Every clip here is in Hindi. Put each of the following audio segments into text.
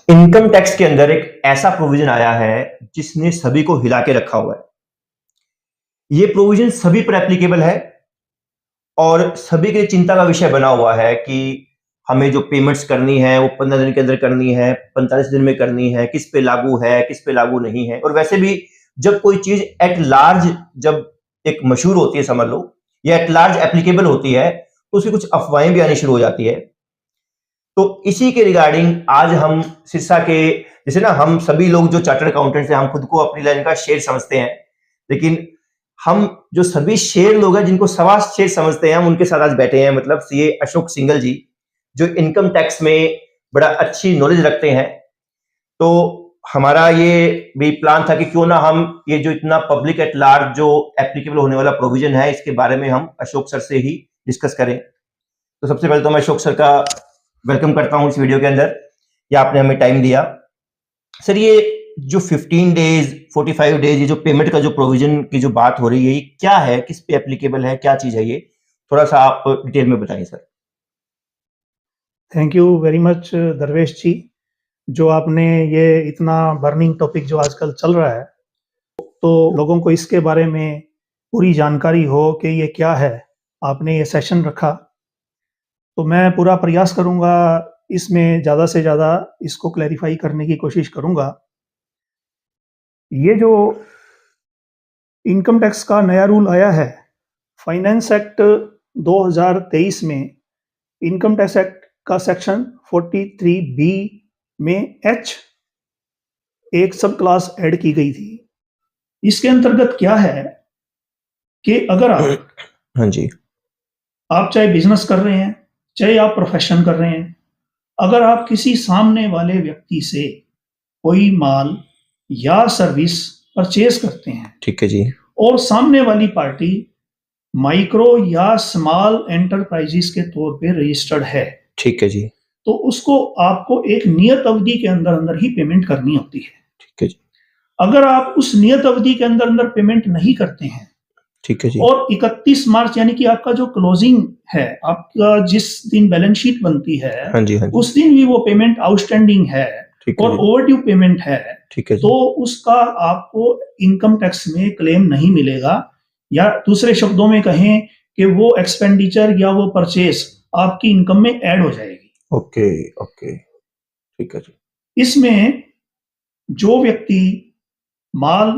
इनकम टैक्स के अंदर एक ऐसा प्रोविजन आया है जिसने सभी को हिला के रखा हुआ है। ये प्रोविजन सभी पर एप्लीकेबल है और सभी के चिंता का विषय बना हुआ है कि हमें जो पेमेंट्स करनी है वो 15 दिन के अंदर करनी है, 45 दिन में करनी है, किस पे लागू है, किस पे लागू नहीं है। और वैसे भी जब कोई चीज एट लार्ज जब एक मशहूर होती है समझ लो, या एट लार्ज एप्लीकेबल होती है, तो उसकी कुछ अफवाहें भी आनी शुरू हो जाती है। तो इसी के रिगार्डिंग आज हम सिरसा के, जैसे ना हम सभी लोग जो चार्टर्ड अकाउंटेंट्स हैं, हम खुद को अपनी लाइन का शेर समझते हैं, लेकिन हम जो सभी शेर लोग हैं जिनको सवा शेर समझते हैं, हम उनके साथ आज बैठे हैं। मतलब सीए अशोक सिंघल जी, जो इनकम टैक्स में बड़ा अच्छी नॉलेज रखते हैं। तो हमारा ये भी प्लान था कि क्यों ना हम ये जो इतना पब्लिक एट लार्ज जो एप्लीकेबल होने वाला प्रोविजन है, इसके बारे में हम अशोक सर से ही डिस्कस करें। तो सबसे पहले तो मैं अशोक सर का वेलकम करता हूं इस वीडियो के अंदर, या आपने हमें टाइम दिया। सर, ये जो 15 डेज 45 डेज ये जो पेमेंट का जो प्रोविजन की जो बात हो रही है, ये क्या है, किस पे एप्लीकेबल है, क्या चीज है, ये थोड़ा सा आप डिटेल में बताइए sir. Thank you very much दरवेश जी, जो आपने ये इतना बर्निंग टॉपिक जो आजकल चल रहा है, तो लोगों को इसके बारे में पूरी जानकारी हो कि ये क्या है, आपने ये सेशन रखा। तो मैं पूरा प्रयास करूंगा इसमें ज़्यादा से ज़्यादा इसको क्लैरिफाई करने की कोशिश करूंगा। ये जो इनकम टैक्स का नया रूल आया है, फाइनेंस एक्ट 2023 में इनकम टैक्स एक्ट का सेक्शन 43B में H एक सब क्लास ऐड की गई थी। इसके अंतर्गत क्या है कि अगर हाँ जी, आप चाहे बिजनेस कर रहे हैं, चाहे आप प्रोफेशन कर रहे हैं, अगर आप किसी सामने वाले व्यक्ति से कोई माल या सर्विस परचेज करते हैं, ठीक है जी, और सामने वाली पार्टी माइक्रो या स्मॉल एंटरप्राइजेस के तौर पे रजिस्टर्ड है, ठीक है जी, तो उसको आपको एक नियत अवधि के अंदर अंदर ही पेमेंट करनी होती है। ठीक है जी, अगर आप उस नियत अवधि के अंदर अंदर पेमेंट नहीं करते हैं, ठीक है जी, और 31 मार्च यानी कि आपका जो क्लोजिंग है, आपका जिस दिन बैलेंस शीट बनती है, हाँ जी, हाँ जी, उस दिन भी वो पेमेंट आउटस्टैंडिंग है ठीक है और जी, ओवरड्यू पेमेंट है, ठीक है जी, तो उसका आपको इनकम टैक्स में क्लेम नहीं मिलेगा। या दूसरे शब्दों में कहें कि वो एक्सपेंडिचर या वो परचेस आपकी इनकम में ऐड हो जाएगी। ओके ओके, ठीक है जी, इसमें जो व्यक्ति माल,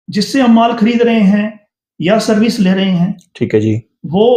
जिससे हम माल खरीद रहे हैं या सर्विस ले रहे हैं, ठीक है जी, वो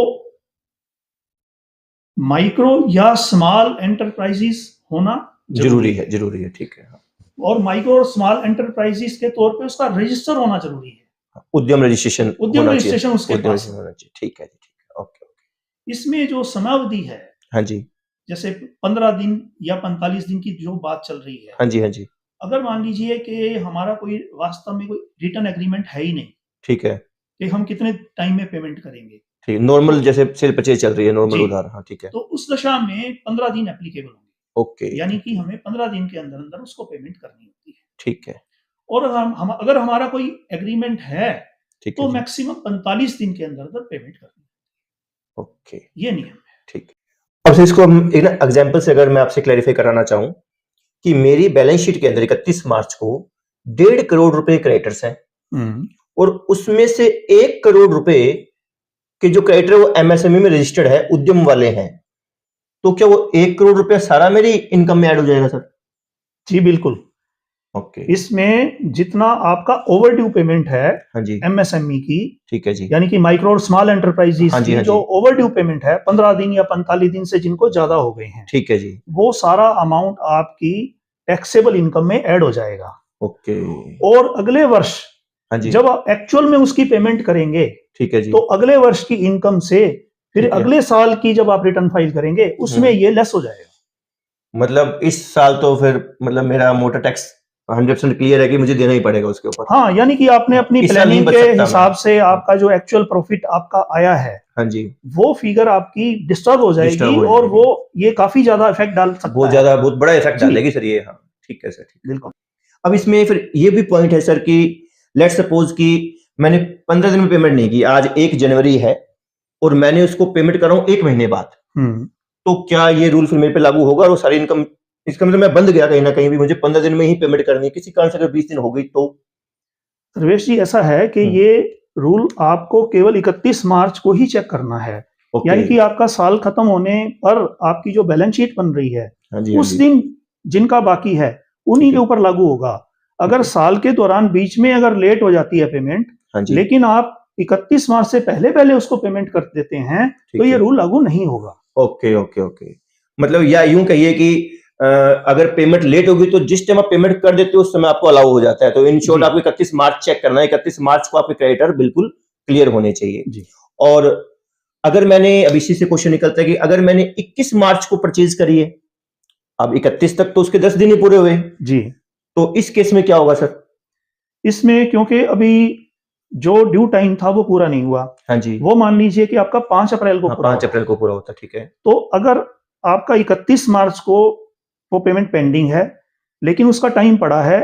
माइक्रो या स्मॉल एंटरप्राइजेस होना जरूरी है, जरूरी है, ठीक है, हाँ। और माइक्रो और स्मॉल एंटरप्राइजेस के तौर पे उसका रजिस्टर होना जरूरी है, उद्यम रजिस्ट्रेशन उद्यम रजिस्ट्रेशन उसके उद्यम पास रजिस्ट्रेशन होना चाहिए, ठीक है जी, ठीक है, ओके ओके, इसमें जो समयावधि है, हाँ जी, जैसे 15 दिन या 45 दिन की जो बात चल रही है, हाँ जी, हाँ जी, अगर मान लीजिए कि हमारा कोई वास्तव में कोई रिटर्न एग्रीमेंट है ही नहीं ठीक है, कि हम कितने टाइम में पेमेंट करेंगे, ठीक, नॉर्मल जैसे सेल परचेज चल रही है, नॉर्मल जी, उधार, हाँ ठीक है, तो उस दशा में 15 दिन एप्लीकेबल होंगे, ओके, यानी कि हमें 15 दिन के अंदर अंदर उसको पेमेंट करनी होती है। ठीक है, और अगर हमारा कोई एग्रीमेंट है, ठीक तो है जी, मैक्सिमम 45 दिन के अंदर अंदर पेमेंट करनी है, ओके, ये नियम है। ठीक है। अब से इसको हम एक ना एग्जांपल से अगर मैं आपसे क्लैरिफाई कराना चाहूं कि मेरी बैलेंस शीट के अंदर 31 मार्च को 1.5 करोड़ रुपए क्रेडिटर्स हैं, और उसमें से 1 करोड़ रुपए के जो क्रेडिटर वो एमएसएमई में रजिस्टर्ड है, उद्यम वाले हैं, तो क्या वो 1 करोड़ रुपया सारा मेरी इनकम में ऐड हो जाएगा सर? जी बिल्कुल, ओके, इसमें जितना आपका ओवरड्यू पेमेंट है हाँ जी, एमएसएमई की, ठीक है जी, यानी कि माइक्रो और स्मॉल एंटरप्राइजेस हाँ जी, की हाँ जो जी, ओवरड्यू पेमेंट है 15 दिन या 45 दिन से जिनको ज्यादा हो गए हैं, ठीक है जी, वो सारा अमाउंट आपकी टैक्सेबल इनकम में ऐड हो जाएगा। ओके, और अगले वर्ष हाँ जी, जब आप एक्चुअल में उसकी पेमेंट करेंगे, ठीक है जी, तो अगले वर्ष की इनकम से फिर ठीक है, अगले साल की जब आप रिटर्न फाइल करेंगे, उसमें ये लेस हो जाएगा। मतलब इस साल तो फिर मतलब मेरा मोटर टैक्स 100% क्लियर है कि मुझे देना ही पड़ेगा उसके ऊपर। हाँ, यानी कि आपने अपनी इस साल नहीं प्लानिंग बच के सकता हिसाब मैं। से आपका जो एक्चुअल प्रॉफिट आपका आया है, हाँ जी, वो फिगर आपकी डिस्टर्ब हो डिस्टर्ब जाएगी, हो और जाएगी, वो ये काफी ज्यादा इफेक्ट डाल सकता बहुत है। ज्यादा, बहुत बड़ा इफेक्ट जी डालेगी सर ये, हाँ ठीक है सर, ठीक है। बिल्कुल। अब इसमें फिर ये भी पॉइंट है सर कि लेट सपोज कि मैंने 15 दिन में पेमेंट नहीं की, आज 1 जनवरी है और मैंने उसको पेमेंट कर रहा हूँ 1 महीने बाद, तो क्या ये रूल फिर मेरे पे लागू होगा और वो सारी इनकम इसका मतलब मैं बंद गया कहीं ना कहीं भी, मुझे 15 दिन में ही पेमेंट करनी है, किसी कारण से अगर 20 दिन हो गई तो? सर्वेश जी, ऐसा है कि ये रूल आपको केवल 31 मार्च को ही चेक करना है। ओके। यानी कि आपका साल खत्म होने पर आपकी जो बैलेंस शीट बन रही है, हाँ जी, हाँ उस जी। दिन जिनका बाकी है उन्हीं के ऊपर लागू होगा। अगर साल के दौरान बीच में अगर लेट हो जाती है पेमेंट, हाँ जी। लेकिन आप 31 मार्च से पहले पहले उसको पेमेंट कर देते हैं, तो ठीक ये है। रूल लागू नहीं होगा। Okay, okay, okay. मतलब या यूं कहिए कि अगर पेमेंट लेट होगी तो जिस टाइम आप पेमेंट कर देते हो उस समय आपको अलाउ हो जाता है। तो इन शॉर्ट जी। आपको 31 मार्च चेक करना है, 31 मार्च को आपके क्रेडिटर बिल्कुल क्लियर होने चाहिए। जी। और अगर मैंने, अब इसी से क्वेश्चन निकलता है कि अगर मैंने 21 मार्च को परचेज करी है, अब 31 तक तो उसके 10 दिन ही पूरे हुए, जी। तो इस केस में क्या होगा सर? इसमें क्योंकि अभी जो ड्यू टाइम था वो पूरा नहीं हुआ, हाँ जी। वो मान लीजिए कि आपका 5 अप्रैल को हाँ, पूरा 5 होगा। अप्रैल को पूरा होता है, ठीक है। तो अगर आपका 31 मार्च को वो पेमेंट पेंडिंग है, लेकिन उसका टाइम पड़ा है,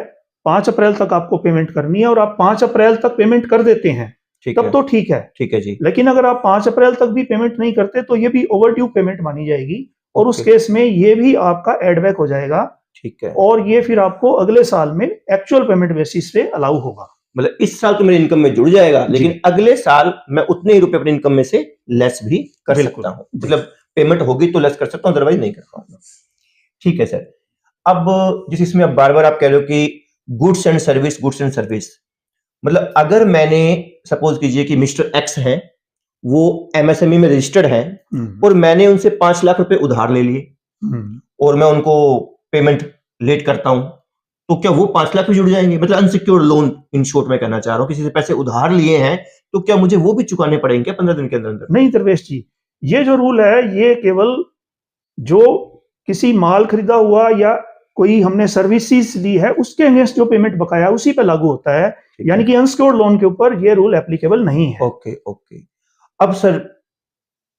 5 अप्रैल तक आपको पेमेंट करनी है और आप 5 अप्रैल तक पेमेंट कर देते हैं, ठीक तब है। तो ठीक है। ठीक है जी। लेकिन अगर आप 5 अप्रैल तक भी पेमेंट नहीं करते तो ये भी ओवरड्यू पेमेंट मानी जाएगी और उस ओके। केस में ये भी आपका एड बैक हो जाएगा ठीक है। और ये फिर आपको अगले साल में एक्चुअल पेमेंट बेसिस पे अलाउ होगा। मतलब इस साल तो मेरी इनकम में जुड़ जाएगा, जी। लेकिन अगले साल मैं उतने ही रुपए अपनी इनकम में से लेस भी कर बिल्कुल, सकता हूँ। जी। मतलब पेमेंट होगी तो लेस कर सकता हूँ, अदरवाइज नहीं कर पाऊंगा। ठीक है सर। अब जिस इसमें अब बार बार आप कह रहे हो कि goods and service, goods and service, मतलब अगर मैंने सपोज कीजिए कि मिस्टर एक्स हैं, वो एमएसएमई में रजिस्टर्ड हैं और मैंने उनसे 5 लाख रुपए उधार ले लिए और मैं उनको पेमेंट लेट करता हूं, तो क्या वो 5 लाख भी जुड़ जाएंगे? मतलब अनसिक्योर्ड लोन, इन शॉर्ट में कहना चाह रहा हूं, किसी से पैसे उधार लिए हैं तो क्या मुझे वो भी चुकाने पड़ेंगे क्या 15 दिन के अंदर अंदर? नहीं दरवेश जी, ये जो रूल है ये केवल जो किसी माल खरीदा हुआ या कोई हमने सर्विसेज दी है उसके अगेंस्ट जो पेमेंट बकाया है उसी पे लागू होता है। ठीक यानी है। कि अनसिक्योर्ड लोन के ऊपर ये रूल एप्लीकेबल नहीं है। Okay, okay. अब सर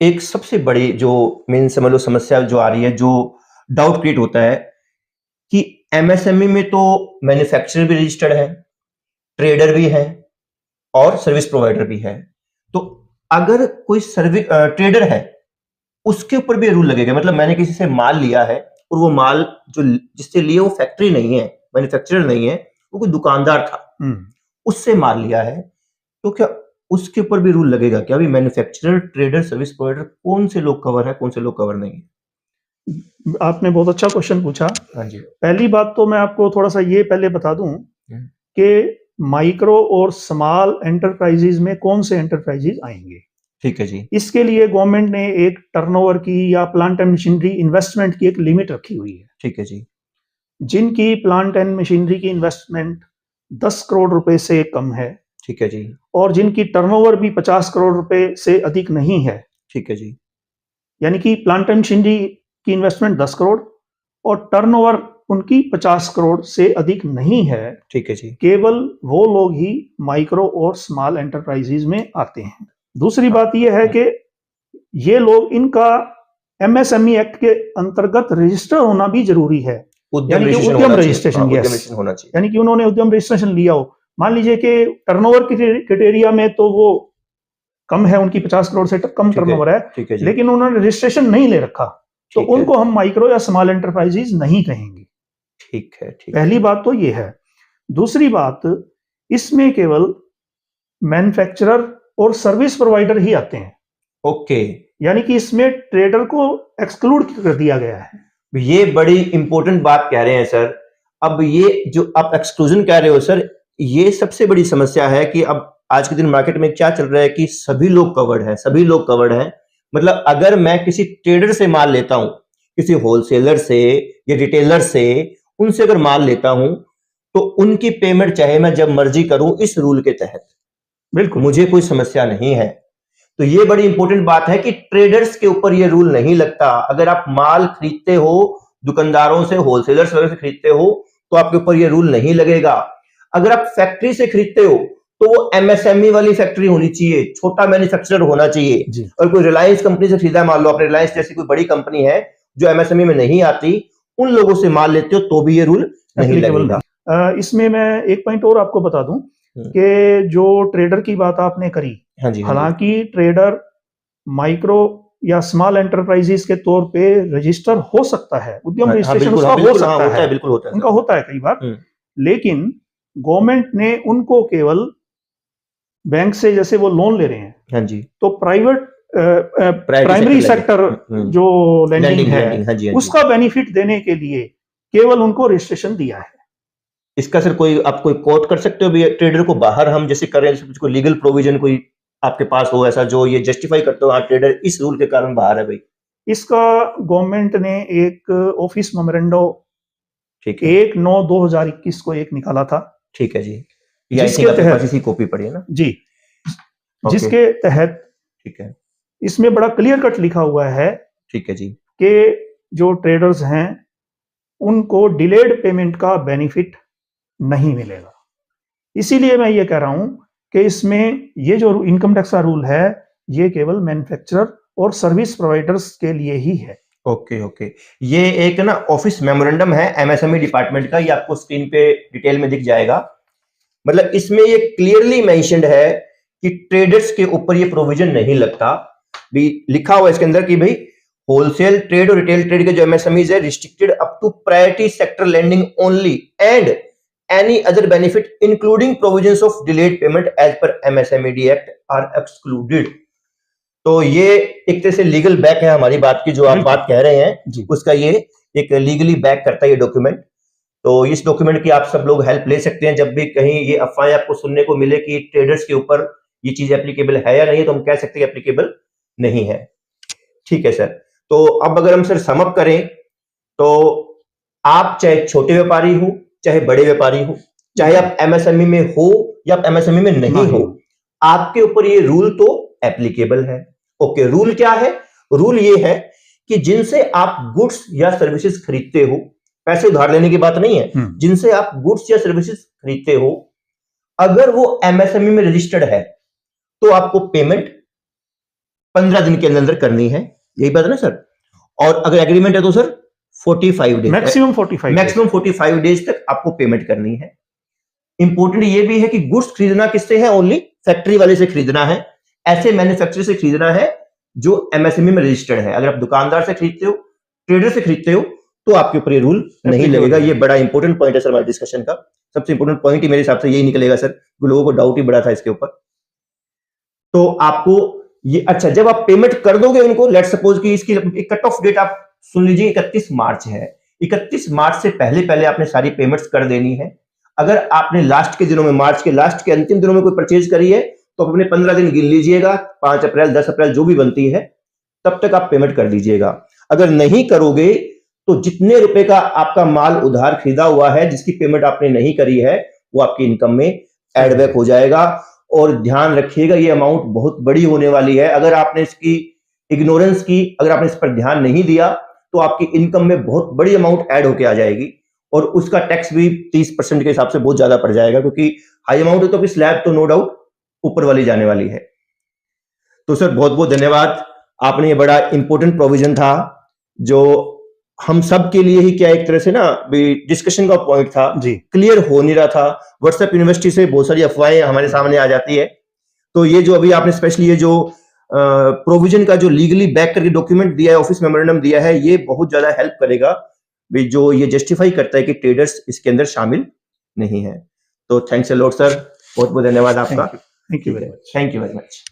एक सबसे बड़ी जो मेन समझ लो समस्या जो आ रही है, जो डाउट क्रिएट होता है कि एमएसएमई में तो मैन्युफैक्चरर भी रजिस्टर्ड है, ट्रेडर भी है और सर्विस प्रोवाइडर भी है। तो अगर कोई सर्विस ट्रेडर है, उसके ऊपर भी रूल लगेगा? मतलब मैंने किसी से माल लिया है और वो माल जो जिससे लिए वो फैक्ट्री नहीं है, मैन्युफैक्चरर नहीं है, वो कोई दुकानदार था, उससे माल लिया है, तो क्या उसके ऊपर भी रूल लगेगा क्या? अभी मैन्युफैक्चरर, ट्रेडर, सर्विस प्रोवाइडर कौन से लोग कवर है, कौन से लोग कवर नहीं है? आपने बहुत अच्छा क्वेश्चन पूछा। हाँ जी। पहली बात तो मैं आपको थोड़ा सा ये पहले बता दूं कि माइक्रो और स्मॉल एंटरप्राइजेज में कौन से एंटरप्राइजेज आएंगे। ठीक है जी। इसके लिए गवर्नमेंट ने एक टर्नओवर की या प्लांट एंड मशीनरी इन्वेस्टमेंट की एक लिमिट रखी हुई है। ठीक है जी। जिनकी प्लांट एंड मशीनरी की इन्वेस्टमेंट 10 करोड़ रुपए से कम है ठीक है जी। और जिनकी टर्नओवर भी 50 करोड़ रुपए से अधिक नहीं है, ठीक है जी। यानी कि प्लांट एंड मशीनरी की इन्वेस्टमेंट 10 करोड़ और टर्नओवर उनकी 50 करोड़ से अधिक नहीं है, ठीक है जी। केवल वो लोग ही माइक्रो और स्मॉल एंटरप्राइजेज में आते हैं। दूसरी बात यह है कि ये लोग, इनका एमएसएमई एक्ट के अंतर्गत रजिस्टर होना भी जरूरी है। उद्यम यानी कि रजिस्ट्रेशन उद्यम होना चाहिए। रजिस्ट्रेशन, हाँ, उद्यम यस, रजिस्ट्रेशन होना चाहिए। यानी कि उन्होंने उद्यम रजिस्ट्रेशन लिया हो। मान लीजिए कि टर्नओवर की क्राइटेरिया में तो वो कम है, उनकी 50 करोड़ से कम ठीक है। टर्नओवर है, ठीक है जी। लेकिन उन्होंने रजिस्ट्रेशन नहीं ले रखा, तो ठीक है। उनको हम माइक्रो या स्मॉल एंटरप्राइजेज नहीं कहेंगे। ठीक है। ठीक पहली बात तो ये है। दूसरी बात, इसमें केवल मैन्युफैक्चरर और सर्विस प्रोवाइडर ही आते हैं, ओके। यानी कि इसमें ट्रेडर को एक्सक्लूड कर दिया गया है। ये बड़ी इंपॉर्टेंट बात कह रहे हैं सर। अब ये जो आप एक्सक्लूजन कह रहे हो सर, ये सबसे बड़ी समस्या है कि अब आज के दिन मार्केट में क्या चल रहा है कि सभी लोग कवर्ड हैं, सभी लोग कवर्ड हैं। मतलब अगर मैं किसी ट्रेडर से माल लेता हूं, किसी होलसेलर से या रिटेलर से, उनसे अगर माल लेता हूं, तो उनकी पेमेंट चाहे मैं जब मर्जी करूं इस रूल के तहत, बिल्कुल, मुझे कोई समस्या नहीं है। तो ये बड़ी इंपॉर्टेंट बात है कि ट्रेडर्स के ऊपर ये रूल नहीं लगता। अगर आप माल खरीदते हो दुकानदारों से, होलसेलर्स वगैरह से खरीदते हो, तो आपके ऊपर ये रूल नहीं लगेगा। अगर आप फैक्ट्री से खरीदते हो तो वो एमएसएमई वाली फैक्ट्री होनी चाहिए, छोटा मैन्युफैक्चरर होना चाहिए। और कोई रिलायंस कंपनी से खरीदा, मान लो आपने रिलायंस जैसी कोई बड़ी कंपनी है जो एमएसएमई में नहीं आती, उन लोगों से माल लेते हो तो भी ये रूल नहीं लगेगा। इसमें मैं एक पॉइंट और आपको बता दूं कि जो ट्रेडर की बात आपने करी, हाँ जी, हाँ जी। हालांकि ट्रेडर माइक्रो या स्मॉल एंटरप्राइजेस के तौर पे रजिस्टर हो सकता है, उद्यम हाँ, रजिस्ट्रेशन बिल्कुल, उसका हाँ, हो बिल्कुल, हाँ, सकता होता है, है, बिल्कुल होता है उनका सर। होता है कई बार, हम्म, लेकिन गवर्नमेंट ने उनको केवल बैंक से जैसे वो लोन ले रहे हैं, हाँ जी, तो private priority primary sector sector जो लैंडिंग लैंडिंग, है लैंडिंग, हाँ जी, हाँ जी। उसका बेनिफिट देने के लिए केवल उनको रजिस्ट्रेशन दिया है। इसका सर कोई आप कोई कोट कर सकते हो भी ट्रेडर को बाहर हम जैसे कर रहे हैं, कोई लीगल प्रोविजन कोई आपके पास हो ऐसा जो ये जस्टिफाई करते हो हाँ ट्रेडर इस रूल के कारण बाहर है भाई? इसका गवर्नमेंट ने एक ऑफिस मेमोरेंडो ठीक है, 1/9/2021 को एक निकाला था, ठीक है जी। ये आई जिसके थिंक आपके पास तहत इसी कॉपी पड़ी है ना? जी, ओके, जिसके तहत ठीक है, इसमें बड़ा क्लियर कट लिखा हुआ है ठीक है जी, कि जो ट्रेडर्स हैं उनको डिलेड पेमेंट का बेनिफिट नहीं मिलेगा। इसीलिए मैं ये कह रहा हूं कि इसमें ये जो इनकम टैक्स का रूल है ये केवल मैन्युफैक्चरर और सर्विस प्रोवाइडर्स के लिए ही है। Okay, okay. ये एक ना ऑफिस मेमोरेंडम है एमएसएमई डिपार्टमेंट का, ये आपको स्क्रीन पे डिटेल में दिख जाएगा। मतलब इसमें ये क्लियरली मेंशन्ड है कि ट्रेडर्स के ऊपर ये प्रोविजन नहीं लगता। भी लिखा हुआ है इसके अंदर कि भाई होलसेल ट्रेड और रिटेल ट्रेड के जो एमएसएमईज है restricted up to priority sector lending only and any other benefit including provisions of delayed payment as per MSME act are excluded. तो ये एक तरह से लीगल बैक है हमारी बात की, जो आप बिल्कुल। बात कह रहे हैं जी। उसका ये एक लीगली बैक करता है ये डॉक्यूमेंट। तो इस डॉक्यूमेंट की आप सब लोग हेल्प ले सकते हैं जब भी कहीं ये अफवाहें आपको सुनने को मिले कि ट्रेडर्स के ऊपर ये चीज एप्लीकेबल है या नहीं, तो हम कह सकते हैं एप्लीकेबल नहीं है। ठीक है सर। तो अब अगर हम सर सम अप करें तो आप चाहे छोटे व्यापारी हो चाहे बड़े व्यापारी हो, चाहे आप एमएसएमई में हो या आप एमएसएमई में नहीं हो, आपके ऊपर ये रूल तो एप्लीकेबल है। ओके, रूल क्या है? रूल ये है कि जिनसे आप गुड्स या सर्विसेज खरीदते हो, पैसे उधार लेने की बात नहीं है, जिनसे आप गुड्स या सर्विसेज खरीदते हो, अगर वो एमएसएमई में रजिस्टर्ड है तो आपको पेमेंट 15 दिन के अंदर करनी है, यही बात है ना सर? और अगर एग्रीमेंट है तो सर 45 डेज, मैक्सिमम 45 डेज तक आपको पेमेंट करनी है। इंपॉर्टेंट ये भी है कि गुड्स खरीदना किससे है? ओनली फैक्ट्री वाले से खरीदना है, ऐसे मैन्युफैक्चरर से खरीदना है जो एमएसएमई में रजिस्टर्ड है। अगर आप दुकानदार से खरीदते हो, ट्रेडर से खरीदते हो, तो आपके ऊपर ये रूल नहीं लगेगा। ये बड़ा इंपॉर्टेंट पॉइंट है सर हमारे डिस्कशन का। सबसे इंपॉर्टेंट पॉइंट ही मेरे हिसाब से यही निकलेगा सर, लोगों को डाउट ही बड़ा था इसके ऊपर। तो आपको ये अच्छा, जब आप पेमेंट कर दोगे उनको, लेट सपोज कि इसकी एक कट ऑफ डेट आप सुन लीजिए 31 मार्च है, 31 मार्च से पहले पहले आपने सारी पेमेंट्स कर देनी है। अगर आपने लास्ट के दिनों में, मार्च के लास्ट के अंतिम दिनों में कोई परचेज करी है तो अपने 15 दिन गिन लीजिएगा, 5 अप्रैल 10 अप्रैल जो भी बनती है तब तक आप पेमेंट कर दीजिएगा। अगर नहीं करोगे तो जितने रुपए का आपका माल उधार खरीदा हुआ है जिसकी पेमेंट आपने नहीं करी है वो आपकी इनकम में एड बैक हो जाएगा। और ध्यान रखिएगा ये अमाउंट बहुत बड़ी होने वाली है। अगर आपने इसकी इग्नोरेंस की, अगर आपने इस पर ध्यान नहीं दिया तो आपकी इनकम में बहुत बड़ी अमाउंट ऐड होके आ जाएगी और उसका टैक्स भी 30% के हिसाब से बहुत ज्यादा पड़ जाएगा, क्योंकि हाई अमाउंट है तो स्लैब तो नो डाउट ऊपर वाली जाने वाली है। तो सर बहुत बहुत धन्यवाद, आपने ये बड़ा इंपॉर्टेंट प्रोविजन था जो हम सब के लिए ही क्या एक तरह से ना डिस्कशन का पॉइंट था, क्लियर हो नहीं रहा था। व्हाट्सएप यूनिवर्सिटी से बहुत सारी अफवाहें हमारे सामने आ जाती है, तो ये जो अभी आपने स्पेशली ये जो प्रोविजन का जो लीगली बैक करके डॉक्यूमेंट दिया है, ऑफिस मेमोरेंडम दिया है, ये बहुत ज्यादा हेल्प करेगा भी जो ये जस्टिफाई करता है कि ट्रेडर्स इसके अंदर शामिल नहीं है। तो थैंक्स अ लॉट सर, बहुत बहुत धन्यवाद आपका। Thank you very much. Thank you very much.